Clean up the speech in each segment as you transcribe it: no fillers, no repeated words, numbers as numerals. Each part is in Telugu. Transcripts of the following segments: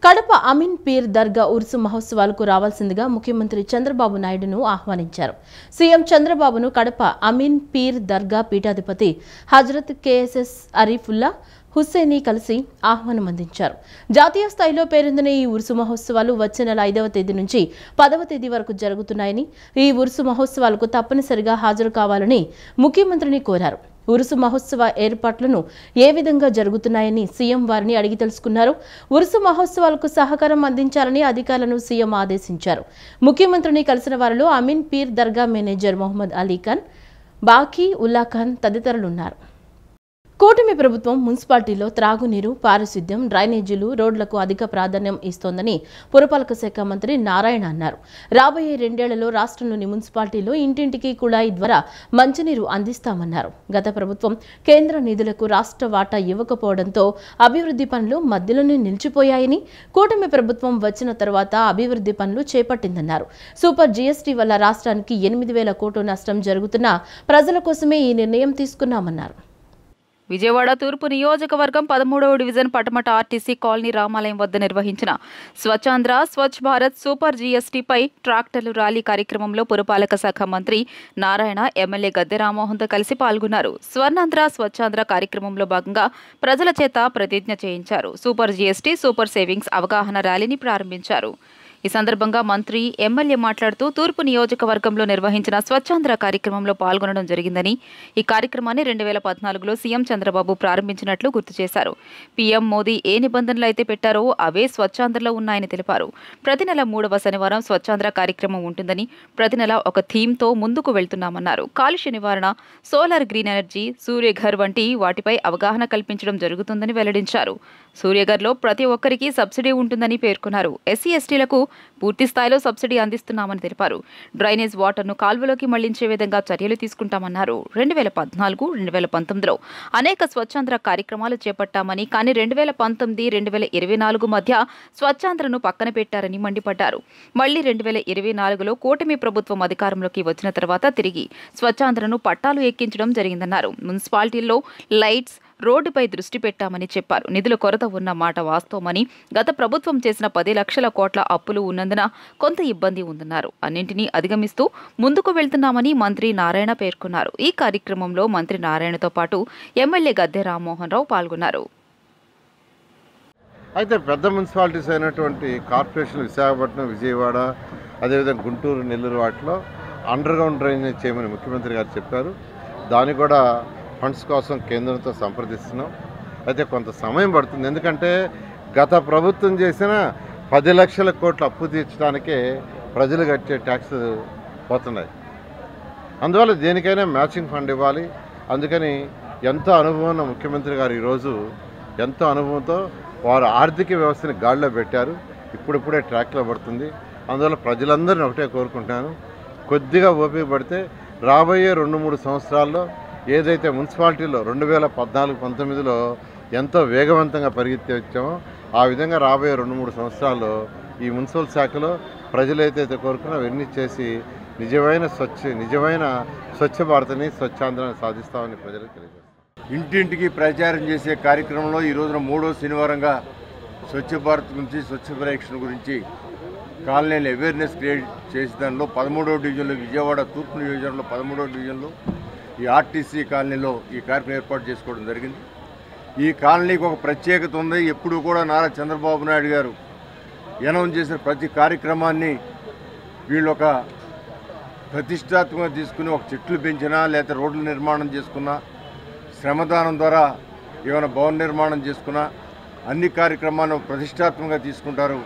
కడప అమీన్ పీర్ దర్గా ఉర్సు మహోత్సవాలకు రావాల్సిందిగా ముఖ్యమంత్రి చంద్రబాబు నాయుడును ఆహ్వానించారు. సీఎం చంద్రబాబును కడప అమీన్ పీర్ దర్గా పీఠాధిపతి హజరత్ కేఎస్ఎస్ అరీఫుల్లా హుస్సేని కలిసి ఆహ్వానం అందించారు. జాతీయ స్థాయిలో పేరొందిన ఈ ఉర్సు మహోత్సవాలు వచ్చే నెల 5వ తేదీ నుంచి 10వ తేదీ వరకు జరుగుతున్నాయని, ఈ ఉర్సు మహోత్సవాలకు తప్పనిసరిగా హాజరు కావాలని ముఖ్యమంత్రిని కోరారు. ఉరుసు మహోత్సవ ఏర్పాట్లను ఏ విధంగా జరుగుతున్నాయని సీఎం వారిని అడిగి తెలుసుకున్నారు. ఉరుసు మహోత్సవాలకు సహకారం అందించాలని అధికారులను సీఎం ఆదేశించారు. ముఖ్యమంత్రిని కలిసిన వారిలో అమీన్ పీర్ దర్గా మేనేజర్ మొహమ్మద్ అలీ ఖాన్, బాకీ ఉల్లా ఖాన్ తదితరులున్నారు. కూటమి ప్రభుత్వం మున్సిపాలిటీలో త్రాగునీరు, పారిశుద్ధ్యం, డ్రైనేజీలు, రోడ్లకు అధిక ప్రాధాన్యం ఇస్తోందని పురపాలక శాఖ మంత్రి నారాయణ అన్నారు. రాబోయే 2 ఏళ్లలో రాష్ట్రంలోని మున్సిపాలిటీలో ఇంటింటికి కుళాయి ద్వారా మంచినీరు అందిస్తామన్నారు. గత ప్రభుత్వం కేంద్ర నిధులకు రాష్ట్ర వాటా ఇవ్వకపోవడంతో అభివృద్ధి పనులు మధ్యలోనే నిలిచిపోయాయని, కూటమి ప్రభుత్వం వచ్చిన తర్వాత అభివృద్ధి పనులు చేపట్టిందన్నారు. సూపర్ జీఎస్టీ వల్ల రాష్ట్రానికి 8,000 కోట్ల నష్టం జరుగుతున్నా ప్రజల కోసమే ఈ నిర్ణయం తీసుకున్నామన్నారు. విజయవాడ తూర్పు నియోజకవర్గం 13వ డివిజన్ పటమట ఆర్టీసీ కాలనీ రామాలయం వద్ద నిర్వహించిన స్వచ్ఛాంధ్ర స్వచ్ఛ భారత్ సూపర్ జీఎస్టీపై ట్రాక్టర్లు ర్యాలీ కార్యక్రమంలో పురపాలక శాఖ మంత్రి నారాయణ, ఎమ్మెల్యే గద్దె రామ్మోహన్తో కలిసి పాల్గొన్నారు. స్వర్ణాంధ్ర స్వచ్ఛాంధ్ర కార్యక్రమంలో భాగంగా ప్రజల చేత ప్రతిజ్ఞ చేయించారు. సూపర్ జీఎస్టీ, సూపర్ సేవింగ్స్ అవగాహన ర్యాలీని ప్రారంభించారు. ఈ సందర్భంగా మంత్రి, ఎమ్మెల్యే మాట్లాడుతూ తూర్పు నియోజకవర్గంలో నిర్వహించిన స్వచ్ఛాంధ్ర కార్యక్రమంలో పాల్గొనడం జరిగిందని, ఈ కార్యక్రమాన్ని 2014లో సీఎం చంద్రబాబు ప్రారంభించినట్లు గుర్తు చేశారు. పీఎం మోదీ ఏ నిబంధనలు అయితే పెట్టారో అవే స్వచ్ఛాంధ్రలో ఉన్నాయని తెలిపారు. ప్రతి నెల 3వ శనివారం స్వచ్ఛాంధ్ర కార్యక్రమం ఉంటుందని, ప్రతి నెల ఒక థీమ్తో ముందుకు వెళ్తున్నామన్నారు. కాలుష్య నివారణ, సోలార్ గ్రీన్ ఎనర్జీ, సూర్యఘర్ వంటి వాటిపై అవగాహన కల్పించడం జరుగుతుందని వెల్లడించారు. సూర్యఘర్లో ప్రతి ఒక్కరికి సబ్సిడీ ఉంటుందని పేర్కొన్నారు. ఎస్సీ ఎస్టీలకు పూర్తి స్థాయిలో సబ్సిడీ అందిస్తున్నామని తెలిపారు. డ్రైనేజ్ వాటర్ను కాల్వలోకి మళ్లించే విధంగా చర్యలు తీసుకుంటామన్నారు. 2014-2019లో అనేక స్వచ్ఛాంధ్ర కార్యక్రమాలు చేపట్టామని, కానీ 2019-2024 మధ్య స్వచ్ఛాంధ్రను పక్కన పెట్టారని మండిపడ్డారు. మళ్లీ 2024లో కూటమి ప్రభుత్వం అధికారంలోకి వచ్చిన తర్వాత తిరిగి స్వచ్ఛాంధ్రను పట్టాలు ఎక్కించడం జరిగిందన్నారు. మున్సిపాలిటీల్లో లైట్స్, రోడ్డుపై దృష్టి పెట్టామని చెప్పారు. నిధుల కొరత ఉన్న మాట వాస్తవమని, గత ప్రభుత్వం చేసిన 10 లక్షల కోట్ల అప్పులు ఉన్నందున కొంత ఇబ్బంది ఉందన్నారు. అన్నింటినీ అధిగమిస్తూ ముందుకు వెళ్తున్నామని మంత్రి నారాయణ పేర్కొన్నారు. ఈ కార్యక్రమంలో మంత్రి నారాయణతో పాటు ఎమ్మెల్యే గద్దె రామ్మోహన్ రావు పాల్గొన్నారు. అయితే పెద్ద మున్సిపాలిటీస్ అయినటువంటి కార్పొరేషన్ విశాఖపట్నం, విజయవాడ, అదేవిధంగా గుంటూరు, నెల్లూరు వాటిలో అండర్ గ్రౌండ్ డ్రైనేజ్ చేయమని ముఖ్యమంత్రి గారు చెప్పారు. దాన్ని కూడా ఫండ్స్ కోసం కేంద్రంతో సంప్రదిస్తున్నాం. అయితే కొంత సమయం పడుతుంది. ఎందుకంటే గత ప్రభుత్వం చేసిన 10 లక్షల కోట్ల అప్పు తీర్చడానికే ప్రజలు కట్టే ట్యాక్స్ పోతున్నాయి. అందువల్ల దేనికైనా మ్యాచింగ్ ఫండ్ ఇవ్వాలి. అందుకని ఎంతో అనుభవం ఉన్న ముఖ్యమంత్రి గారు ఈరోజు ఎంతో అనుభవంతో వారు ఆర్థిక వ్యవస్థని గాడిలో పెట్టారు. ఇప్పుడిప్పుడే ట్రాక్లో పడుతుంది. అందువల్ల ప్రజలందరినీ ఒకటే కోరుకుంటున్నాను, కొద్దిగా ఓపిక పడితే రాబోయే 2-3 సంవత్సరాల్లో ఏదైతే మున్సిపాలిటీలో 2014-19లో ఎంతో వేగవంతంగా పరిగెత్తించామో ఆ విధంగా రాబోయే 2-3 సంవత్సరాల్లో ఈ మున్సిపల్ శాఖలో ప్రజలు ఏదైతే కోరుకున్నా అవన్నీ చేసి నిజమైన స్వచ్ఛ భారత్ని, స్వచ్ఛాంధ్రాన్ని సాధిస్తామని ప్రజలకు తెలియజేస్తాం. ఇంటింటికి ప్రచారం చేసే కార్యక్రమంలో ఈ రోజున 3వ శనివారంగా స్వచ్ఛ భారత్ గురించి, స్వచ్ఛ పర్యవేక్షణ గురించి కాలనీలు అవేర్నెస్ క్రియేట్ చేసే దానిలో 13వ డివిజన్లో, విజయవాడ తూర్పు నియోజకవర్గంలో 13వ డివిజన్లో ఈ ఆర్టీసీ కాలనీలో ఈ కార్యక్రమం ఏర్పాటు చేసుకోవడం జరిగింది. ఈ కాలనీకి ఒక ప్రత్యేకత ఉంది. ఎప్పుడు కూడా నారా చంద్రబాబు నాయుడు గారు అనౌన్స్ చేసిన ప్రతి కార్యక్రమాన్ని వీళ్ళు ఒక ప్రతిష్టాత్మకంగా తీసుకుని, ఒక చెట్లు పెంచినా, లేకపోతే రోడ్ల నిర్మాణం చేసుకున్నా, శ్రమదానం ద్వారా ఏమైనా భవన నిర్మాణం చేసుకున్నా అన్ని కార్యక్రమాలను ప్రతిష్టాత్మకంగా తీసుకుంటారు.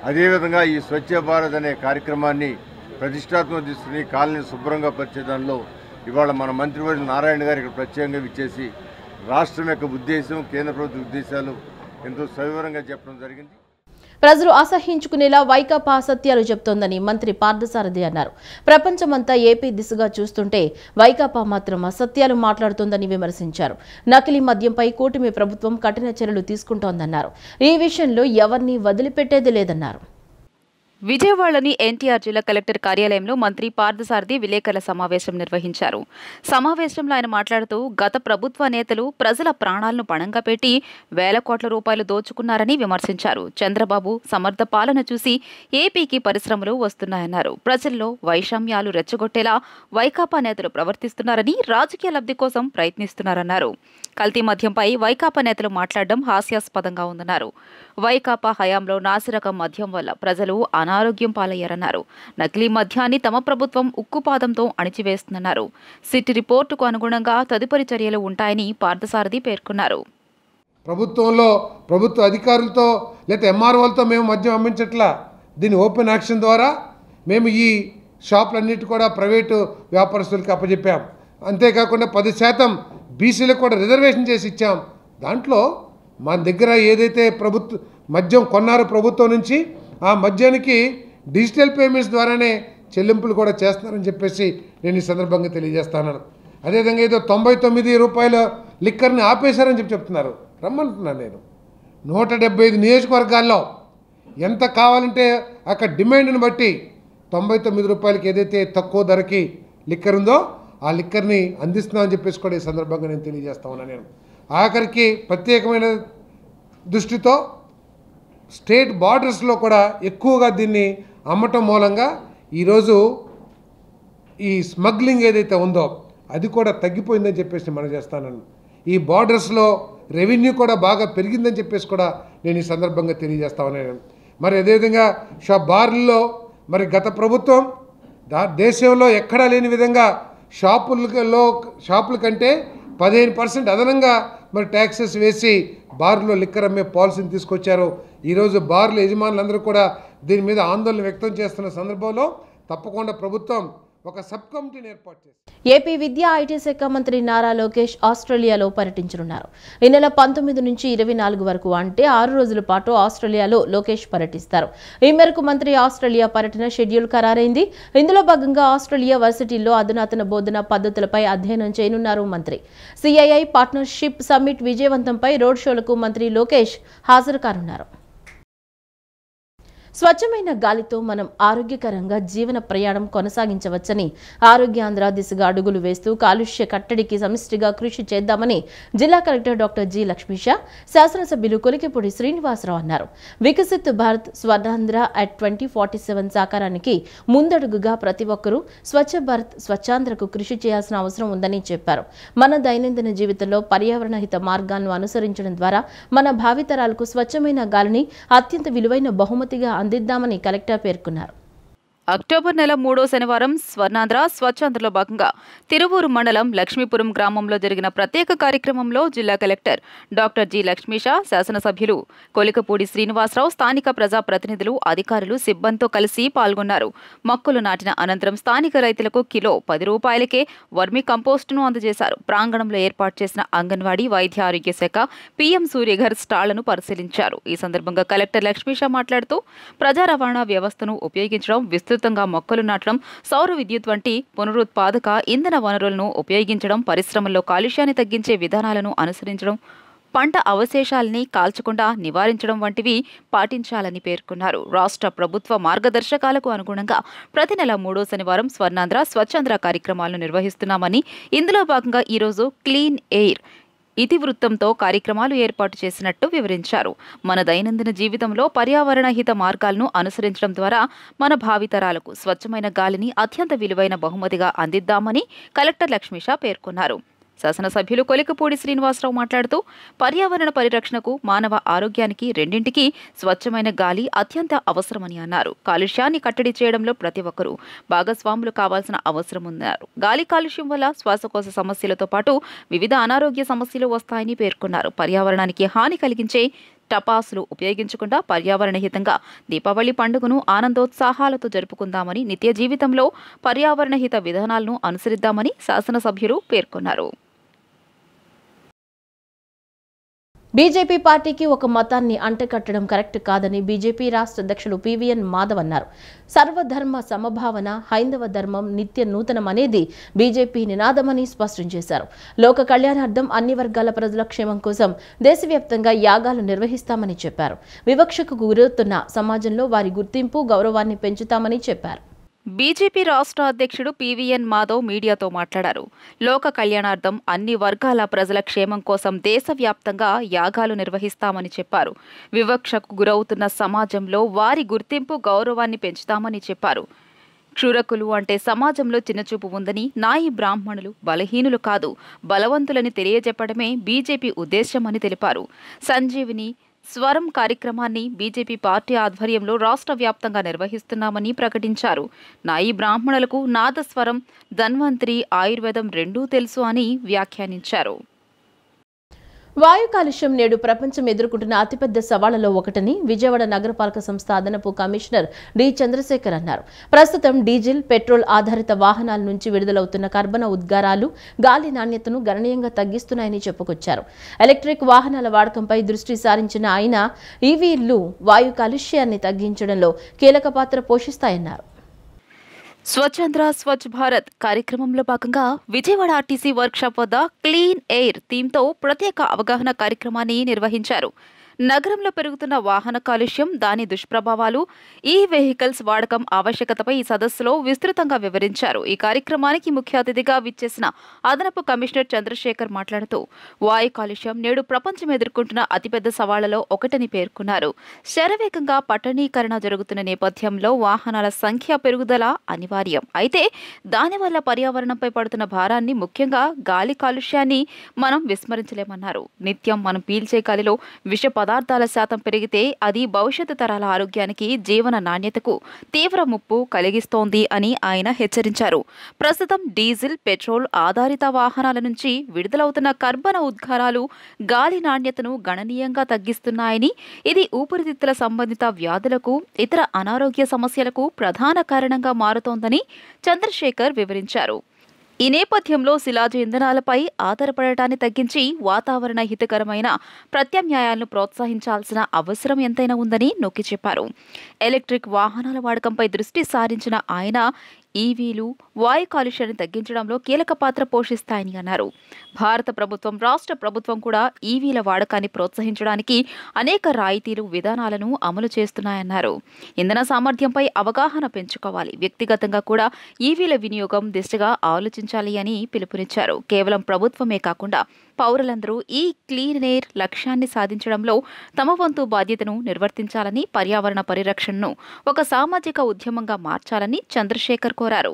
అదేవిధంగా ఈ స్వచ్ఛ భారత్ అనే కార్యక్రమాన్ని ప్రతిష్టాత్మకంగా తీసుకుని కాలనీని శుభ్రంగా పరిచే దానిలో ఇవాళ మన మంత్రివర్యులు నారాయణ గారు ఇక్కడ ప్రత్యేకంగా విచ్చేసి రాష్ట్రం యొక్క ఉద్దేశం, కేంద్ర ప్రభుత్వ ఉద్దేశాలు ఎంతో సవివరంగా చెప్పడం జరిగింది. ప్రజలు అసహ్యించుకునేలా వైకాపా అసత్యాలు చెప్తోందని మంత్రి పార్థసారథి అన్నారు. ప్రపంచమంతా ఏపీ దిశగా చూస్తుంటే వైకాపా మాత్రం అసత్యాలు మాట్లాడుతోందని విమర్శించారు. నకిలీ మద్యంపై కూటమి ప్రభుత్వం కఠిన చర్యలు తీసుకుంటోందన్నారు. ఈ విషయంలో ఎవరిని వదిలిపెట్టేది లేదన్నారు. విజయవాడలోని ఎన్టీఆర్ జిల్లా కలెక్టర్ కార్యాలయంలో మంత్రి పార్థసారథి విలేకరుల సమావేశం నిర్వహించారు. సమావేశంలో ఆయన మాట్లాడుతూ గత ప్రభుత్వ నేతలు ప్రజల ప్రాణాలను పణంగా పెట్టి వేల కోట్ల రూపాయలు దోచుకున్నారని విమర్శించారు. చంద్రబాబు సమర్థ పాలన చూసి ఏపీకి పరిశ్రమలు వస్తున్నాయన్నారు. ప్రజల్లో వైషమ్యాలు రెచ్చగొట్టేలా వైకాపా నేతలు ప్రవర్తిస్తున్నారని, రాజకీయ లబ్ధి కోసం ప్రయత్నిస్తున్నారన్నారు. కల్తీ మద్యంపై వైకాపా నేతలు మాట్లాడడం హాస్యాస్పదంగా ఉందన్నారు. వైకాపా హయాంలో నాసిరకం మద్యం వల్ల ప్రజలు అనారోగ్యం పాలయ్యారన్నారు. నకిలీ మద్యాన్ని తమ ప్రభుత్వం ఉక్కుపాదంతో అణిచివేస్తుందన్నారు. సిటీ రిపోర్టుకు అనుగుణంగా తదుపరి చర్యలు ఉంటాయని పార్థసారథి పేర్కొన్నారు. ప్రభుత్వంలో ప్రభుత్వ అధికారులతో లేదా ఎంఆర్ఓలతో మేము మద్యం అమ్మించట్లా. దీని ఓపెన్ యాక్షన్ ద్వారా మేము ఈ షాపులన్నిటి కూడా ప్రైవేటు వ్యాపారస్తులకు అప్పచెప్పాం. అంతేకాకుండా 10% బీసీలకు కూడా రిజర్వేషన్ చేసి ఇచ్చాం. దాంట్లో మన దగ్గర ఏదైతే మద్యం కొన్నారో ప్రభుత్వం నుంచి, ఆ మద్యానికి డిజిటల్ పేమెంట్స్ ద్వారానే చెల్లింపులు కూడా చేస్తున్నారని చెప్పేసి నేను ఈ సందర్భంగా తెలియజేస్తాను. అదేవిధంగా ఏదో 99 రూపాయల లిక్కర్ని ఆపేశారని చెప్తున్నారు. రమ్మంటున్నాను నేను. 175 నియోజకవర్గాల్లో ఎంత కావాలంటే అక్కడ డిమాండ్ని బట్టి 99 రూపాయలకి ఏదైతే తక్కువ ధరకి లిక్కర్ ఉందో ఆ లిక్కర్ని అందిస్తున్నామని చెప్పేసి కూడా ఈ సందర్భంగా నేను తెలియజేస్తా ఉన్నాను. నేను ఆఖరికి ప్రత్యేకమైన దృష్టితో స్టేట్ బార్డర్స్లో కూడా ఎక్కువగా దీన్ని అమ్మటం మూలంగా ఈరోజు ఈ స్మగ్లింగ్ ఏదైతే ఉందో అది కూడా తగ్గిపోయిందని చెప్పేసి మనం చేస్తాను. ఈ బార్డర్స్లో రెవెన్యూ కూడా బాగా పెరిగిందని చెప్పేసి కూడా నేను ఈ సందర్భంగా తెలియజేస్తా ఉన్నాను. మరి అదేవిధంగా బార్లలో మరి గత ప్రభుత్వం దేశంలో ఎక్కడా లేని విధంగా షాపుల కంటే 15% అదనంగా మరి ట్యాక్సెస్ వేసి బార్లో లిక్కర్ అమ్మే పాలసీని తీసుకొచ్చారు. ఈరోజు బార్ల యజమానులందరూ కూడా దీని మీద ఆందోళన వ్యక్తం చేస్తున్న సందర్భంలో తప్పకుండా ప్రభుత్వం ఒక సబ్ కమిటీని ఏర్పాటు చేసింది. ఏపీ విద్యా ఐటీ శాఖ మంత్రి నారా లోకేష్ ఆస్ట్రేలియాలో పర్యటించనున్నారు. ఈ నెల 19 నుంచి 24 వరకు అంటే 6 రోజుల పాటు ఆస్ట్రేలియాలో లోకేష్ పర్యటిస్తారు. ఈ మేరకు మంత్రి ఆస్ట్రేలియా పర్యటన షెడ్యూల్ ఖరారైంది. ఇందులో భాగంగా ఆస్ట్రేలియా వర్సిటీల్లో అధునాతన బోధనా పద్ధతులపై అధ్యయనం చేయనున్నారు మంత్రి. సిఐఐ పార్ట్నర్షిప్ సమ్మిట్ విజయవంతంపై రోడ్ షోలకు మంత్రి లోకేష్ హాజరు కానున్నారు. స్వచ్ఛమైన గాలితో మనం ఆరోగ్యకరంగా జీవన ప్రయాణం కొనసాగించవచ్చని ఆరోగ్యాంధ్ర దిశగా అడుగులు వేస్తూ కాలుష్య కట్టడికి సమిష్టిగా కృషి చేద్దామని జిల్లా కలెక్టర్ డాక్టర్ జి లక్ష్మీషా, శాసనసభ్యులు కొలికిపూడి శ్రీనివాసరావు అన్నారు. వికసిత్ భారత్ స్వర్ణాంధ్ర అట్ 2047 సాకారానికి ముందడుగుగా ప్రతి ఒక్కరూ స్వచ్ఛ భారత్ స్వచ్ఛాంధ్రకు కృషి చేయాల్సిన అవసరం ఉందని చెప్పారు. మన దైనందిన జీవితంలో పర్యావరణ హిత మార్గాలను అనుసరించడం ద్వారా మన భావితరాలకు స్వచ్ఛమైన గాలిని అత్యంత విలువైన బహుమతిగా అందిద్దామని కలెక్టర్ పేర్కొన్నారు. అక్టోబర్ నెల 3వ శనివారం స్వర్ణాంధ్ర స్వచ్ఛాంధ్రలో భాగంగా తిరువూరు మండలం లక్ష్మీపురం గ్రామంలో జరిగిన ప్రత్యేక కార్యక్రమంలో జిల్లా కలెక్టర్ డాక్టర్ జి లక్ష్మీషా, శాసనసభ్యులు కొలికపూడి శ్రీనివాసరావు, స్థానిక ప్రజాప్రతినిధులు, అధికారులు, సిబ్బందితో కలిసి పాల్గొన్నారు. మొక్కలు నాటిన అనంతరం స్థానిక రైతులకు కిలో 10 రూపాయలకే వర్మి కంపోస్టును అందజేశారు. ప్రాంగణంలో ఏర్పాటు చేసిన అంగన్వాడీ, వైద్య ఆరోగ్య శాఖ, పీఎం సూర్యఘర్ స్టాళ్లను పరిశీలించారు. ఈ సందర్భంగా కలెక్టర్ లక్ష్మీషా మాట్లాడుతూ ప్రజా రవాణా వ్యవస్థను ఉపయోగించడం, విస్తృతంగా మొక్కలు నాటడం, సౌర విద్యుత్ వంటి పునరుత్పాదక ఇంధన వనరులను ఉపయోగించడం, పరిశ్రమల్లో కాలుష్యాన్ని తగ్గించే విధానాలను అనుసరించడం, పంట అవశేషాలని కాల్చకుండా నివారించడం వంటివి పాటించాలని పేర్కొన్నారు. రాష్ట్ర ప్రభుత్వ మార్గదర్శకాలకు అనుగుణంగా ప్రతి నెల 3వ శనివారం స్వర్ణాంధ్ర స్వచ్ఛాంధ్ర కార్యక్రమాలను నిర్వహిస్తున్నామని, ఇందులో భాగంగా ఈరోజు క్లీన్ ఎయిర్ ఇతివృత్తంతో కార్యక్రమాలు ఏర్పాటు చేసినట్టు వివరించారు. మన దైనందిన జీవితంలో పర్యావరణ హిత మార్గాలను అనుసరించడం ద్వారా మన భావితరాలకు స్వచ్ఛమైన గాలిని అత్యంత విలువైన బహుమతిగా అందిద్దామని కలెక్టర్ లక్ష్మీషా పేర్కొన్నారు. శాసనసభ్యులు కొలికపూడి శ్రీనివాసరావు మాట్లాడుతూ పర్యావరణ పరిరక్షణకు, మానవ ఆరోగ్యానికి రెండింటికి స్వచ్ఛమైన గాలి అత్యంత అవసరమని అన్నారు. కాలుష్యాన్ని కట్టడి చేయడంలో ప్రతి ఒక్కరూ భాగస్వాములు కావాల్సిన అవసరం ఉందన్నారు. గాలి కాలుష్యం వల్ల శ్వాసకోశ సమస్యలతో పాటు వివిధ అనారోగ్య సమస్యలు వస్తాయని పేర్కొన్నారు. పర్యావరణానికి హాని కలిగించే టపాసులు ఉపయోగించకుండా పర్యావరణ హితంగా దీపావళి పండుగను ఆనందోత్సాహాలతో జరుపుకుందామని, నిత్య జీవితంలో పర్యావరణ హిత విధానాలను అనుసరిద్దామని శాసనసభ్యులు పేర్కొన్నారు. బీజేపీ పార్టీకి ఒక మతాన్ని అంటకట్టడం కరెక్ట్ కాదని బీజేపీ రాష్ట్ర అధ్యక్షుడు పివిఎన్ మాధవ్ అన్నారు. సర్వధర్మ సమభావన, హైందవ ధర్మం నిత్య నూతనం అనేది బీజేపీ నినాదమని స్పష్టం చేశారు. లోక కళ్యాణార్థం అన్ని వర్గాల ప్రజల క్షేమం కోసం దేశవ్యాప్తంగా యాగాలు నిర్వహిస్తామని చెప్పారు. వివక్షకు గురవుతున్న సమాజంలో వారి గుర్తింపు, గౌరవాన్ని పెంచుతామని చెప్పారు. బీజేపీ రాష్ట్ర అధ్యక్షుడు పివిఎన్ మాధవ్ మీడియాతో మాట్లాడారు. లోక కళ్యాణార్థం అన్ని వర్గాల ప్రజల క్షేమం కోసం దేశవ్యాప్తంగా యాగాలు నిర్వహిస్తామని చెప్పారు. వివక్షకు గురవుతున్న సమాజంలో వారి గుర్తింపు, గౌరవాన్ని పెంచుతామని చెప్పారు. క్షురకులు అంటే సమాజంలో చిన్నచూపు ఉందని, నాయి బ్రాహ్మణులు బలహీనులు కాదు, బలవంతులని తెలియజెప్పడమే బీజేపీ ఉద్దేశ్యమని తెలిపారు. సంజీవిని స్వరం కార్యక్రమాన్ని బీజేపీ పార్టీ ఆధ్వర్యంలో రాష్ట్ర వ్యాప్తంగా నిర్వహిస్తున్నామని ప్రకటించారు. నాయి బ్రాహ్మణులకు నాదస్వరం, ధన్వంతరి, ఆయుర్వేదం రెండూ తెలుసు అని వ్యాఖ్యానించారు. వాయు కాలుష్యం నేడు ప్రపంచం ఎదుర్కొంటున్న అతిపెద్ద సవాళ్లలో ఒకటని విజయవాడ నగరపాలక సంస్థ అదనపు కమిషనర్ డి చంద్రశేఖర్ అన్నారు. ప్రస్తుతం డీజిల్, పెట్రోల్ ఆధారిత వాహనాల నుంచి విడుదలవుతున్న కర్బన ఉద్గారాలు గాలి నాణ్యతను గణనీయంగా తగ్గిస్తున్నాయని చెప్పుకొచ్చారు. ఎలక్ట్రిక్ వాహనాల వాడకంపై దృష్టి సారించిన ఆయన ఈవీలు వాయు కాలుష్యాన్ని తగ్గించడంలో కీలక పాత్ర పోషిస్తాయన్నారు. స్వచ్ఛాంధ్ర స్వచ్ఛ భారత్ కార్యక్రమంలో భాగంగా విజయవాడ ఆర్టీసీ వర్క్షాప్ వద్ద క్లీన్ ఎయిర్ థీమ్తో ప్రత్యేక అవగాహన కార్యక్రమాన్ని నిర్వహించారు. నగరంలో పెరుగుతున్న వాహన కాలుష్యం, దాని దుష్ప్రభావాలు, ఈ వెహికల్స్ వాడకం ఆవశ్యకతపై ఈ సదస్సులో విస్తృతంగా వివరించారు. ఈ కార్యక్రమానికి ముఖ్య అతిథిగా విచ్చేసిన అదనపు కమిషనర్ చంద్రశేఖర్ మాట్లాడుతూ వాయు కాలుష్యం నేడు ప్రపంచం ఎదుర్కొంటున్న అతిపెద్ద సవాళ్లలో ఒకటని పేర్కొన్నారు. శరవేగంగా పట్టణీకరణ జరుగుతున్న నేపథ్యంలో వాహనాల సంఖ్య పెరుగుదల అనివార్యం. అయితే దానివల్ల పర్యావరణంపై పడుతున్న భారాన్ని, ముఖ్యంగా గాలి కాలుష్యాన్ని మనం విస్మరించలేమన్నారు. నిత్యం మనం పీల్చే గాలిలో విష పదార్థాల శాతం పెరిగితే అది భవిష్యత్తు తరాల ఆరోగ్యానికి, జీవన నాణ్యతకు తీవ్ర ముప్పు కలిగిస్తోంది అని ఆయన హెచ్చరించారు. ప్రస్తుతం డీజిల్, పెట్రోల్ ఆధారిత వాహనాల నుంచి విడుదలవుతున్న కర్బన ఉద్గారాలు గాలి నాణ్యతను గణనీయంగా తగ్గిస్తున్నాయని, ఇది ఊపిరితిత్తుల సంబంధిత వ్యాధులకు, ఇతర అనారోగ్య సమస్యలకు ప్రధాన కారణంగా మారుతోందని చంద్రశేఖర్ వివరించారు. ఈ నేపథ్యంలో శిలాజ ఇంధనాలపై ఆధారపడటాన్ని తగ్గించి వాతావరణ హితకరమైన ప్రత్యామ్నాయాలను ప్రోత్సహించాల్సిన అవసరం ఎంతైనా ఉందని నొక్కి చెప్పారు. ఎలక్ట్రిక్ వాహనాల వాడకంపై దృష్టి సారించిన ఆయన ఈవీలు వాయు కాలుష్యాన్ని తగ్గించడంలో కీలక పాత్ర పోషిస్తాయని అన్నారు. భారత ప్రభుత్వం, రాష్ట్ర ప్రభుత్వం కూడా ఈవీల వాడకాన్ని ప్రోత్సహించడానికి అనేక రాయితీలు, విధానాలను అమలు చేస్తున్నాయన్నారు. ఇంధన సామర్థ్యంపై అవగాహన పెంచుకోవాలి, వ్యక్తిగతంగా కూడా ఈవీల వినియోగం దిశగా ఆలోచించాలి అని పిలుపునిచ్చారు. కేవలం ప్రభుత్వమే కాకుండా పౌరులందరూ ఈ క్లీన్ ఎయిర్ లక్ష్యాన్ని సాధించడంలో తమ వంతు బాధ్యతను నిర్వర్తించాలని, పర్యావరణ పరిరక్షణను ఒక సామాజిక ఉద్యమంగా మార్చాలని చంద్రశేఖర్ కోరారు.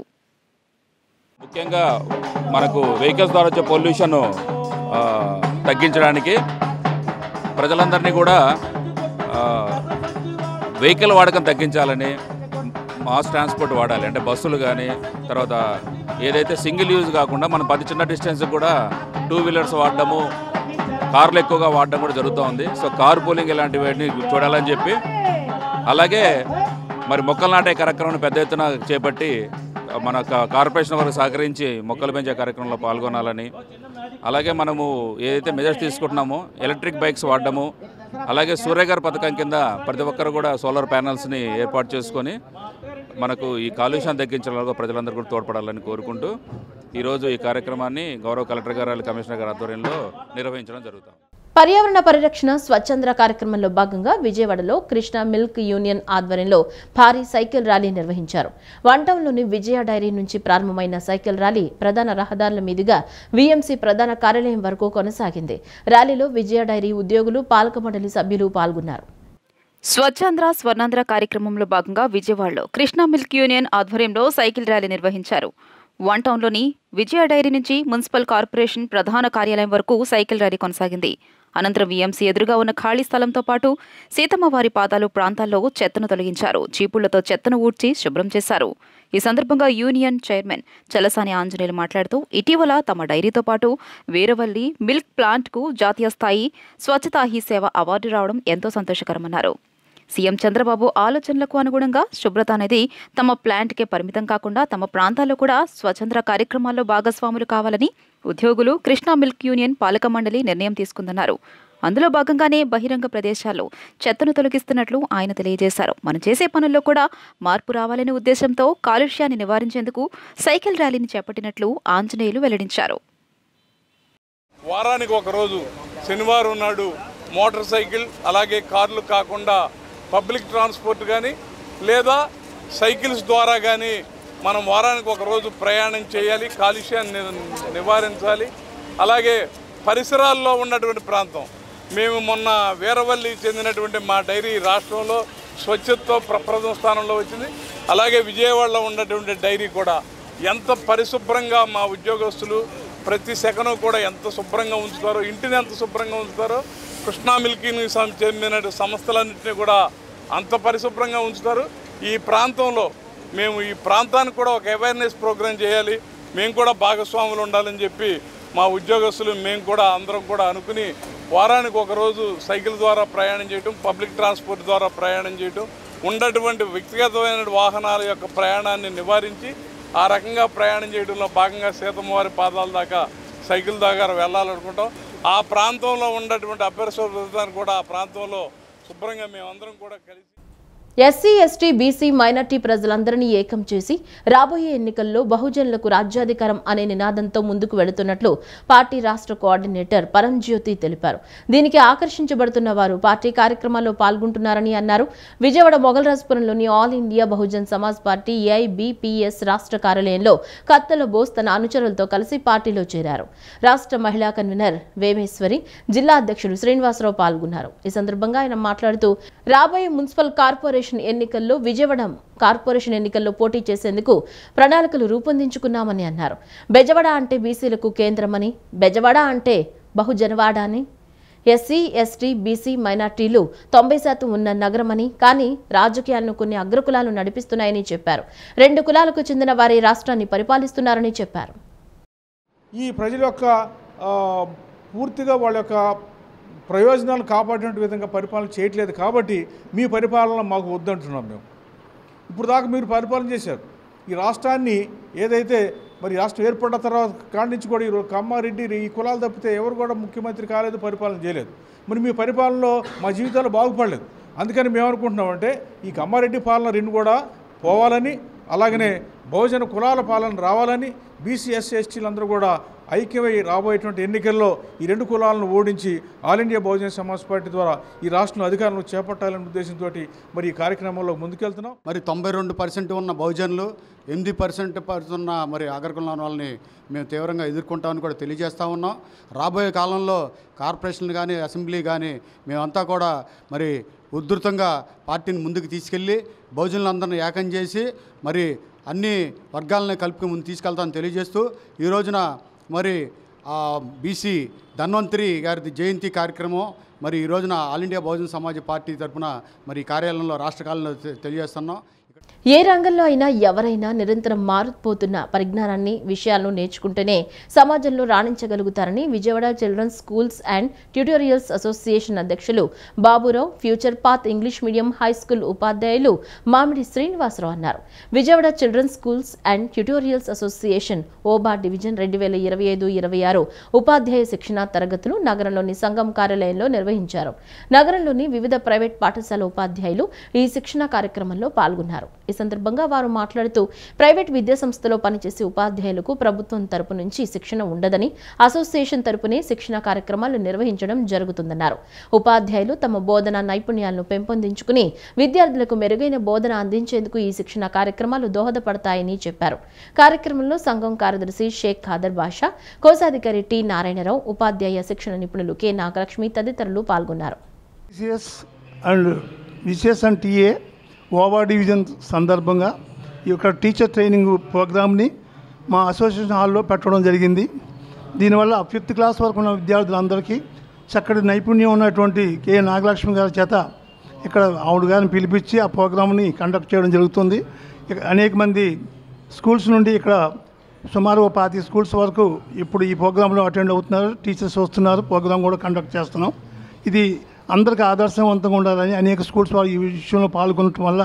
ముఖ్యంగా మనకు వెహికల్స్ ద్వారా వచ్చే పొల్యూషన్ తగ్గించడానికి ప్రజలందరినీ కూడా వెహికల్ వాడకం తగ్గించాలని, మాస్ ట్రాన్స్పోర్ట్ వాడాలి. అంటే బస్సులు కానీ, తర్వాత ఏదైతే సింగిల్ యూజ్ కాకుండా మనం చిన్న డిస్టెన్స్ కూడా 2 వీలర్స్ వాడడము, కార్లు ఎక్కువగా వాడడం కూడా జరుగుతూ ఉంది. సో కార్ పూలింగ్ ఇలాంటివన్నీ చూడాలని చెప్పి, అలాగే మరి మొక్కలు నాటే కార్యక్రమాన్ని పెద్ద ఎత్తున చేపట్టి మన కార్పొరేషన్ వరకు సహకరించి మొక్కలు పెంచే కార్యక్రమంలో పాల్గొనాలని, అలాగే మనము ఏదైతే మెజర్స్ తీసుకుంటున్నామో ఎలక్ట్రిక్ బైక్స్ వాడడము, అలాగే సూర్యగారి పథకం కింద ప్రతి ఒక్కరు కూడా సోలార్ ప్యానల్స్ని ఏర్పాటు చేసుకొని మనకు ఈ కాలుష్యాన్ని తగ్గించడంలో ప్రజలందరూ కూడా తోడ్పడాలని కోరుకుంటూ ఈరోజు ఈ కార్యక్రమాన్ని గౌరవ కలెక్టర్ గారు, కమిషనర్ గారి ఆధ్వర్యంలో నిర్వహించడం జరుగుతుంది. పర్యావరణ పరిరక్షణ స్వచ్ఛంద్ర కార్యక్రమంలో భాగంగా విజయవాడలో కృష్ణా మిల్క్ యూనియన్ ఆధ్వర్యంలో భారీ సైకిల్ ర్యాలీ నిర్వహించారు. వన్ టౌన్లోని విజయ డైరీ నుంచి ప్రారంభమైన సైకిల్ ర్యాలీ ప్రధాన రహదారుల మీదుగా వీఎంసీ ప్రధాన కార్యాలయం వరకు కొనసాగింది. ర్యాలీలో విజయ డైరీ ఉద్యోగులు, పాలక మండలి సభ్యులు పాల్గొన్నారు. స్వచ్ఛాంధ్ర స్వర్ణాంధ్ర కార్యక్రమంలో భాగంగా విజయవాడలో కృష్ణా మిల్క్ యూనియన్ ఆధ్వర్యంలో సైకిల్ ర్యాలీ నిర్వహించారు. వన్ టౌన్లోని విజయ డైరీ నుంచి మున్సిపల్ కార్పొరేషన్ ప్రధాన కార్యాలయం వరకు సైకిల్ ర్యాలీ కొనసాగింది. అనంతరం వీఎంసీ ఎదురుగా ఉన్న ఖాళీ స్థలంతో పాటు సీతమ్మవారి పాదాలు ప్రాంతాల్లో చెత్తను తొలగించారు. చీపుళ్లతో చెత్తను ఊడ్చి శుభ్రం చేశారు. ఈ సందర్భంగా యూనియన్ చైర్మన్ చలసాని ఆంజనేయులు మాట్లాడుతూ ఇటీవల తమ డైరీతో పాటు వీరవల్లి మిల్క్ ప్లాంట్కు జాతీయ స్థాయి స్వచ్ఛతా హీ సేవ అవార్డు రావడం ఎంతో సంతోషకరమన్నారు. సీఎం చంద్రబాబు ఆలోచనలకు అనుగుణంగా శుభ్రత అనేది తమ ప్లాంట్కే పరిమితం కాకుండా తమ ప్రాంతాల్లో కూడా స్వచ్ఛంద్ర కార్యక్రమాల్లో భాగస్వాములు కావాలని ఉద్యోగులు, కృష్ణా మిల్క్ యూనియన్ పాలక మండలి నిర్ణయం తీసుకుందన్నారు. అందులో భాగంగానే బహిరంగ ప్రదేశాల్లో చెత్తను తొలగిస్తున్నట్లు ఆయన తెలియజేశారు. మనం చేసే పనుల్లో కూడా మార్పు రావాలనే ఉద్దేశంతో కాలుష్యాన్ని నివారించేందుకు సైకిల్ ర్యాలీని చేపట్టినట్లు ఆంజనేయులు వెల్లడించారు. వారానికి ఒకరోజు శనివారం నాడు మోటార్ సైకిల్ అలాగే కార్లు కాకుండా పబ్లిక్ ట్రాన్స్పోర్ట్ కానీ లేదా సైకిల్స్ ద్వారా కానీ మనం వారానికి ఒకరోజు ప్రయాణం చేయాలి, కాలుష్యాన్ని నివారించాలి. అలాగే పరిసరాల్లో ఉన్నటువంటి ప్రాంతం, మేము మొన్న వీరవల్లి చెందినటువంటి మా డైరీ రాష్ట్రంలో స్వచ్ఛతతో ప్రప్రథమ స్థానంలో వచ్చింది. అలాగే విజయవాడలో ఉన్నటువంటి డైరీ కూడా ఎంత పరిశుభ్రంగా మా ఉద్యోగస్తులు ప్రతి సెకను కూడా ఎంత శుభ్రంగా ఉంచుతారో, ఇంటిని ఎంత శుభ్రంగా ఉంచుతారో, కృష్ణా మిల్కీని చెందిన సంస్థలన్నింటినీ కూడా అంత పరిశుభ్రంగా ఉంచుతారు. ఈ ప్రాంతంలో మేము ఈ ప్రాంతానికి కూడా ఒక అవేర్నెస్ ప్రోగ్రాం చేయాలి, మేము కూడా భాగస్వాములు ఉండాలని చెప్పి మా ఉద్యోగస్తులు మేము కూడా అందరం కూడా అనుకుని వారానికి ఒకరోజు సైకిల్ ద్వారా ప్రయాణం చేయటం, పబ్లిక్ ట్రాన్స్పోర్ట్ ద్వారా ప్రయాణం చేయటం, ఉన్నటువంటి వ్యక్తిగతమైన వాహనాల యొక్క ప్రయాణాన్ని నివారించి ఆ రకంగా ప్రయాణం చేయడంలో భాగంగా సీతమ్మవారి పాదాల దాకా సైకిల్ దాకా వెళ్ళాలనుకుంటాం. ఆ ప్రాంతంలో ఉన్నటువంటి అపరిశుభ్రతను కూడా ఆ ప్రాంతంలో శుభ్రంగా మేమందరం కూడా కలిసి ఎస్సీ, ఎస్టీ, బీసీ, మైనార్టీ ప్రజలందరినీ ఏకం చేసి రాబోయే ఎన్నికల్లో బహుజనులకు రాజ్యాధికారం అనే నినాదంతో ముందుకు వెళుతున్నట్లు పార్టీ రాష్ట్ర కోఆర్డినేటర్ పరంజ్యోతి తెలిపారు. దీనికి ఆకర్షించబడుతున్న వారు పార్టీ కార్యక్రమాల్లో పాల్గొంటున్నారని అన్నారు. విజయవాడ మొగల్రాజ్పురంలోని All India Bahujan Samaj Party AIBPS రాష్ట్ర కార్యాలయంలో కత్తల బోస్ తన అనుచరులతో కలిసి పార్టీలో చేరారు. రాష్ట్ర మహిళా కన్వీనర్ వేమేశ్వరి, జిల్లా అధ్యక్షుడు శ్రీనివాసరావు పాల్గొన్నారు. ఈ సందర్భంగా ఆయన మాట్లాడుతూ రాబోయే మున్సిపల్ కార్పొరేషన్ ఎన్నికల్లో విజయవాడ కార్పొరేషన్ ఎన్నికల్లో పోటీ చేసేందుకు ప్రణాళికలు రూపొందించుకున్నామని అన్నారు. బెజవాడ అంటే బీసీలకు కేంద్రమని, బెజవాడ అంటే బహుజనవాడ అని, ఎస్సీ, ఎస్టీ, బీసీ, మైనార్టీలు 90% ఉన్న నగరమని, కానీ రాజకీయాలను కొన్ని అగ్రకులాలు నడిపిస్తున్నాయని చెప్పారు. 2 కులాలకు చెందిన వారి రాష్ట్రాన్ని పరిపాలిస్తున్నారని చెప్పారు. ఈ ప్రజల యొక్క పూర్తిగా వాళ్ళ యొక్క ప్రయోజనాలు కాపాడే విధంగా పరిపాలన చేయట్లేదు కాబట్టి మీ పరిపాలన మాకు వద్దంటున్నాం. మేము ఇప్పుడు దాకా మీరు పరిపాలన చేశారు. ఈ రాష్ట్రాన్ని ఏదైతే మరి రాష్ట్రం ఏర్పడిన తర్వాత కాడి నుంచి కూడా ఈరోజు కమ్మారెడ్డి ఈ కులాలు తప్పితే ఎవరు కూడా ముఖ్యమంత్రి కాలేదు, పరిపాలన చేయలేదు. మరి మీ పరిపాలనలో మా జీవితాలు బాగుపడలేదు. అందుకని మేము అనుకుంటున్నామంటే ఈ కమ్మారెడ్డి పాలన 2 కూడా పోవాలని, అలాగనే బహుజన కులాల పాలన రావాలని, బీసీ, ఎస్సీ, ఎస్టీలందరూ కూడా ఐక్యమై రాబోయేటువంటి ఎన్నికల్లో ఈ 2 కులాలను ఓడించి all India Bahujan Samaj party ద్వారా ఈ రాష్ట్రంలో అధికారంలో చేపట్టాలనే ఉద్దేశంతో మరి ఈ కార్యక్రమంలో ముందుకెళ్తున్నాం. మరి 92% ఉన్న బహుజనులు 8% ఉన్న మరి అగ్రకులాల వాళ్ళని మేము తీవ్రంగా ఎదుర్కొంటామని కూడా తెలియజేస్తూ ఉన్నాం. రాబోయే కాలంలో కార్పొరేషన్లు కానీ అసెంబ్లీ కానీ మేమంతా కూడా మరి ఉధృతంగా పార్టీని ముందుకు తీసుకెళ్ళి బహుజనులందరినీ ఏకం చేసి మరి అన్ని వర్గాలని కలుపుకు ముందు తీసుకెళ్తామని తెలియజేస్తూ ఈ రోజున మరి బీసీ ధన్వంతరి గారి జయంతి కార్యక్రమం మరి ఈ రోజున all India Bahujan Samaj party తరఫున మరి కార్యాలయంలో రాష్ట్ర కార్యాలయంలో తెలియజేస్తున్నాం. ఏ రంగంలో అయినా ఎవరైనా నిరంతరం మారిపోతున్న పరిజ్ఞానాన్ని, విషయాలను నేర్చుకుంటేనే సమాజంలో రాణించగలుగుతారని Vijayawada children's schools and tutorials association అధ్యక్షులు Baburao, future path English medium high school ఉపాధ్యాయులు మామిడి శ్రీనివాసరావు అన్నారు. Vijayawada children's schools and tutorials association ఓబా డివిజన్ 2025-26 ఉపాధ్యాయ శిక్షణ తరగతులు నగరంలోని సంఘం కార్యాలయంలో నిర్వహించారు. నగరంలోని వివిధ ప్రైవేట్ పాఠశాల ఉపాధ్యాయులు ఈ శిక్షణ కార్యక్రమంలో పాల్గొన్నారు. ఈ సందర్భంగా వారు మాట్లాడుతూ ప్రైవేట్ విద్యాసంస్థలో పనిచేసే ఉపాధ్యాయులకు ప్రభుత్వం తరపు నుంచి శిక్షణ ఉండదని, అసోసియేషన్ తరపునే శిక్షణ కార్యక్రమాలు నిర్వహించడం జరుగుతుందన్నారు. ఉపాధ్యాయులు తమ బోధనా నైపుణ్యాలను పెంపొందించుకుని విద్యార్థులకు మెరుగైన బోధన అందించేందుకు ఈ శిక్షణ కార్యక్రమాలు దోహదపడతాయని చెప్పారు. కార్యక్రమంలో సంఘం కార్యదర్శి షేక్ ఖాదర్ బాషా, కోశాధికారి టి నారాయణరావు, ఉపాధ్యాయ శిక్షణ నిపుణులు కె నాగలక్ష్మి తదితరులు పాల్గొన్నారు. ఓవా డివిజన్ సందర్భంగా ఈ యొక్క టీచర్ ట్రైనింగ్ ప్రోగ్రామ్ని మా అసోసియేషన్ హాల్లో పెట్టడం జరిగింది. దీనివల్ల 5th క్లాస్ వరకు ఉన్న విద్యార్థులందరికీ చక్కటి నైపుణ్యం ఉన్నటువంటి కె నాగలక్ష్మి గారి చేత ఇక్కడ ఆవిడ గారిని పిలిపించి ఆ ప్రోగ్రామ్ని కండక్ట్ చేయడం జరుగుతుంది. అనేక మంది స్కూల్స్ నుండి ఇక్కడ సుమారు 25 స్కూల్స్ వరకు ఇప్పుడు ఈ ప్రోగ్రాంలో అటెండ్ అవుతున్నారు, టీచర్స్ వస్తున్నారు, ప్రోగ్రాం కూడా కండక్ట్ చేస్తున్నాం. ఇది అందరికీ ఆదర్శవంతంగా ఉండాలని అనేక స్కూల్స్ వారు ఈ విషయంలో పాల్గొనడం వల్ల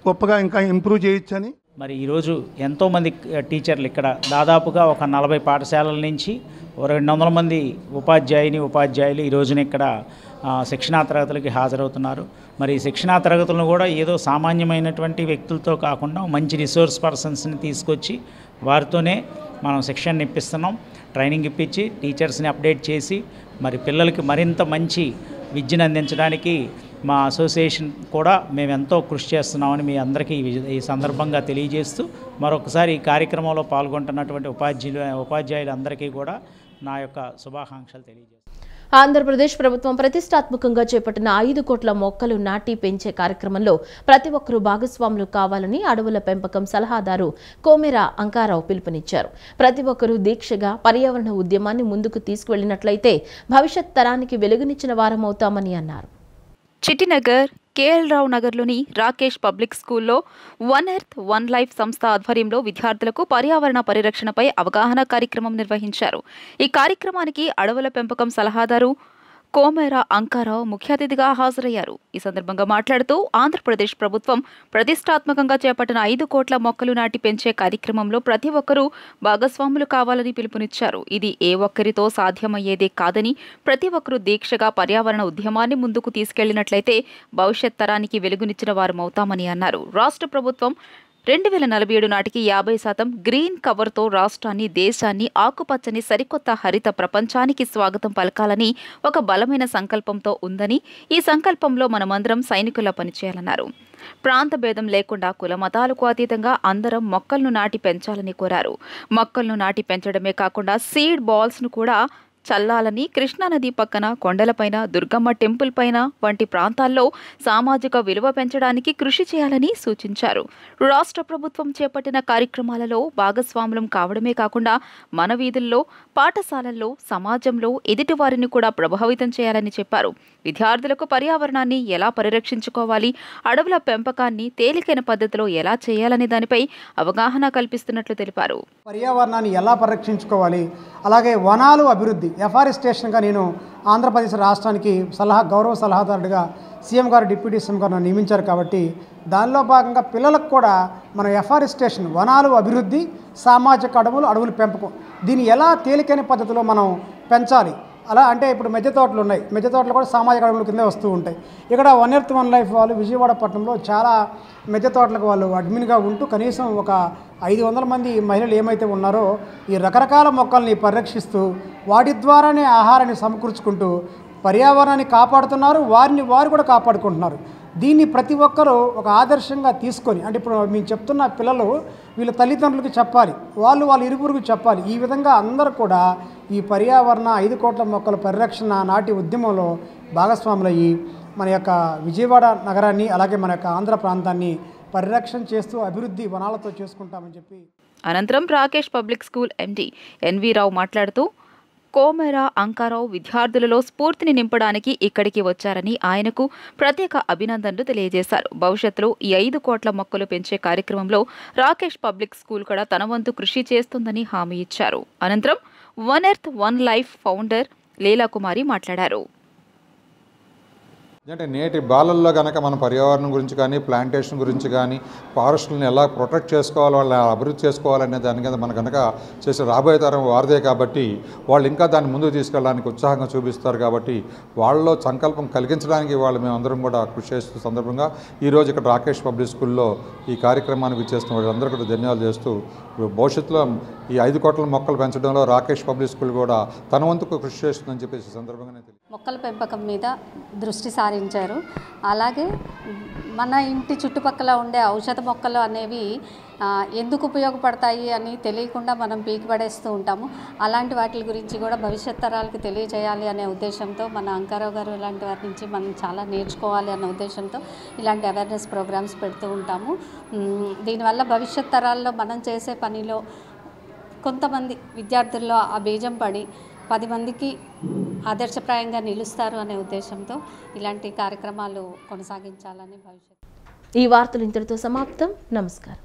గొప్పగా ఇంకా ఇంప్రూవ్ చేయొచ్చని మరి ఈరోజు ఎంతోమంది టీచర్లు ఇక్కడ దాదాపుగా ఒక 40 పాఠశాలల నుంచి 200 మంది ఉపాధ్యాయులు ఈ రోజున ఇక్కడ శిక్షణా తరగతులకి హాజరవుతున్నారు. మరి శిక్షణా తరగతులను కూడా ఏదో సామాన్యమైనటువంటి వ్యక్తులతో కాకుండా మంచి రిసోర్స్ పర్సన్స్ని తీసుకొచ్చి వారితోనే మనం శిక్షణ ఇప్పిస్తున్నాం. ట్రైనింగ్ ఇప్పించి టీచర్స్ని అప్డేట్ చేసి మరి పిల్లలకి మరింత మంచి విద్యను అందించడానికి మా అసోసియేషన్ కూడా మేము ఎంతో కృషి చేస్తున్నామని మీ అందరికీ ఈ సందర్భంగా తెలియజేస్తూ మరొకసారి ఈ కార్యక్రమంలో పాల్గొంటున్నటువంటి ఉపాధ్యాయులందరికీ కూడా నా యొక్క శుభాకాంక్షలు తెలియజేస్తాను. ఆంధ్రప్రదేశ్ ప్రభుత్వం ప్రతిష్టాత్మకంగా చేపట్టిన 5 కోట్ల మొక్కలు నాటి పెంచే కార్యక్రమంలో ప్రతి ఒక్కరూ భాగస్వాములు కావాలని అడవుల పెంపకం సలహాదారు కోమెర అంకారావు పిలుపునిచ్చారు. ప్రతి ఒక్కరూ దీక్షగా పర్యావరణ ఉద్యమాన్ని ముందుకు తీసుకువెళ్లినట్లయితే భవిష్యత్ తరానికి వెలుగునిచ్చిన వారమవుతామని అన్నారు. చిట్టినగర్ కేఎల్ రావు నగర్లోని రాకేష్ పబ్లిక్ స్కూల్లో వన్ ఎర్త్ వన్ లైఫ్ సంస్థ ఆధ్వర్యంలో విద్యార్థులకు పర్యావరణ పరిరక్షణపై అవగాహన కార్యక్రమం నిర్వహించారు. ఈ కార్యక్రమానికి అడవుల పెంపకం సలహాదారు కోమెర అంకారావు ముఖ్య అతిథిగా హాజరయ్యారు. ఈ సందర్భంగా మాట్లాడుతూ ఆంధ్రప్రదేశ్ ప్రభుత్వం ప్రతిష్టాత్మకంగా చేపట్టిన 5 కోట్ల మొక్కలు నాటి పెంచే కార్యక్రమంలో ప్రతి ఒక్కరూ భాగస్వాములు కావాలని పిలుపునిచ్చారు. ఇది ఏ ఒక్కరితో సాధ్యమయ్యేదే కాదని ప్రతి ఒక్కరూ దీక్షగా పర్యావరణ ఉద్యమాన్ని ముందుకు తీసుకెళ్లినట్లయితే భవిష్యత్ తరానికి వెలుగునిచ్చిన వారమవుతామని అన్నారు. రాష్ట్ర ప్రభుత్వం 2047 నాటికి 50% గ్రీన్ కవర్తో రాష్ట్రాన్ని, దేశాన్ని ఆకుపచ్చని సరికొత్త హరిత ప్రపంచానికి స్వాగతం పలకాలని ఒక బలమైన సంకల్పంతో ఉందని, ఈ సంకల్పంలో మనమందరం సైనికుల్లా పనిచేయాలన్నారు. ప్రాంత భేదం లేకుండా కుల మతాలకు అతీతంగా అందరం మొక్కలను నాటి పెంచాలని కోరారు. మొక్కలను నాటి పెంచడమే కాకుండా సీడ్ బాల్స్ను కూడా చల్లాలని, కృష్ణానది పక్కన కొండలపైన, దుర్గమ్మ టెంపుల్ పైన వంటి ప్రాంతాల్లో సామాజిక విలువ పెంచడానికి కృషి చేయాలని సూచించారు. రాష్ట్ర ప్రభుత్వం చేపట్టిన కార్యక్రమాలలో భాగస్వాములం కావడమే కాకుండా మన వీధుల్లో, పాఠశాలల్లో, సమాజంలో ఎదుటివారిని కూడా ప్రభావితం చేయాలని చెప్పారు. విద్యార్థులకు పర్యావరణాన్ని ఎలా పరిరక్షించుకోవాలి, అడవుల పెంపకాన్ని తేలికైన పద్ధతిలో ఎలా చేయాలనే దానిపై అవగాహన కల్పిస్తున్నట్లు తెలిపారు. పర్యావరణాన్ని ఎలా పరిరక్షించుకోవాలి, అలాగే వనాలు అభివృద్ధి, ఎఫారెస్టేషన్గా నేను ఆంధ్రప్రదేశ్ రాష్ట్రానికి గౌరవ సలహాదారుడిగా సీఎం గారు, డిప్యూటీ సీఎం గారు నియమించారు. కాబట్టి దానిలో భాగంగా పిల్లలకు కూడా మన ఎఫారెస్టేషన్, వనాలు అభివృద్ధి, సామాజిక అడవుల పెంపకం, దీన్ని ఎలా తేలికైన పద్ధతిలో మనం పెంచాలి. అలా అంటే ఇప్పుడు మిద్దె తోటలు ఉన్నాయి, మిద్దె తోటలు కూడా సామాజిక అడవుల కింద వస్తూ ఉంటాయి. ఇక్కడ వన్ ఎర్త్ వన్ లైఫ్ వాళ్ళు విజయవాడ పట్టణంలో చాలా మిద్దె తోటలకు వాళ్ళు అడ్మిన్గా ఉంటూ కనీసం ఒక 500 మంది మహిళలు ఏమైతే ఉన్నారో ఈ రకరకాల మొక్కల్ని పరిరక్షిస్తూ వాటి ద్వారానే ఆహారాన్ని సమకూర్చుకుంటూ పర్యావరణాన్ని కాపాడుతున్నారు, వారు కూడా కాపాడుకుంటున్నారు. దీన్ని ప్రతి ఒక్కరూ ఒక ఆదర్శంగా తీసుకొని, అంటే ఇప్పుడు మేము చెప్తున్న పిల్లలు వీళ్ళ తల్లిదండ్రులకి చెప్పాలి, వాళ్ళు ఇరువురికి చెప్పాలి. ఈ విధంగా అందరూ కూడా ఈ పర్యావరణ 5 కోట్ల మొక్కల పరిరక్షణ నాటి ఉద్యమంలో భాగస్వాములయ్యి మన యొక్క విజయవాడ నగరాన్ని, అలాగే మన యొక్క ఆంధ్ర ప్రాంతాన్ని పరిరక్షణ చేస్తూ అభివృద్ధి వనాలతో చేసుకుంటామని చెప్పి. అనంతరం రాకేష్ పబ్లిక్ స్కూల్ ఎండి ఎన్వి రావు మాట్లాడుతూ కోమెర అంకారావు విద్యార్థులలో స్ఫూర్తిని నింపడానికి ఇక్కడికి వచ్చారని ఆయనకు ప్రత్యేక అభినందనలు తెలియజేశారు. భవిష్యత్తులో ఈ 5 కోట్ల మొక్కలు పెంచే కార్యక్రమంలో రాకేష్ పబ్లిక్ స్కూల్ కూడా తన వంతు కృషి చేస్తుందని హామీ ఇచ్చారు. అనంతరం one earth one life founder Leela Kumari మాట్లాడారు. అంటే నేటి బాలల్లో కనుక మన పర్యావరణం గురించి కానీ, ప్లాంటేషన్ గురించి కానీ, ఫారెస్ట్లను ఎలా ప్రొటెక్ట్ చేసుకోవాలి, వాళ్ళని అభివృద్ధి చేసుకోవాలనే దాని కింద మన కనుక చేసే రాబోయే తరం వారిదే. కాబట్టి వాళ్ళు ఇంకా దాన్ని ముందుకు తీసుకెళ్ళడానికి ఉత్సాహంగా చూపిస్తారు. కాబట్టి వాళ్ళలో సంకల్పం కలిగించడానికి వాళ్ళు మేమందరం కూడా కృషి చేస్తున్న సందర్భంగా ఈరోజు ఇక్కడ రాకేష్ పబ్లిక్ స్కూల్లో ఈ కార్యక్రమానికి ఇచ్చేస్తున్న వాళ్ళందరూ కూడా ధన్యవాదాలు చేస్తూ, భవిష్యత్తులో ఈ 5 కోట్ల మొక్కలు పెంచడంలో రాకేష్ పబ్లిక్ స్కూల్ కూడా తన వంతుకు కృషి చేస్తుందని చెప్పేసి సందర్భంగానే మొక్కల పెంపకం మీద దృష్టి సారించారు. అలాగే మన ఇంటి చుట్టుపక్కల ఉండే ఔషధ మొక్కలు అనేవి ఎందుకు ఉపయోగపడతాయి అని తెలియకుండా మనం పీకి పడేస్తూ ఉంటాము. అలాంటి వాటి గురించి కూడా భవిష్యత్ తరాలకు తెలియజేయాలి అనే ఉద్దేశంతో మన అంకారావు గారు ఇలాంటి వాటి నుంచి మనం చాలా నేర్చుకోవాలి అన్న ఉద్దేశంతో ఇలాంటి అవేర్నెస్ ప్రోగ్రామ్స్ పెడుతూ ఉంటాము. దీనివల్ల భవిష్యత్ తరాల్లో మనం చేసే పనిలో కొంతమంది విద్యార్థుల్లో ఆ బీజం పడి 10 మందికి ఆదర్శప్రాయంగా నిలుస్తారు అనే ఉద్దేశంతో ఇలాంటి కార్యక్రమాలు కొనసాగించాలని భవిష్యత్తు. ఈ వార్తలు ఇంతటితో సమాప్తం. నమస్కారం.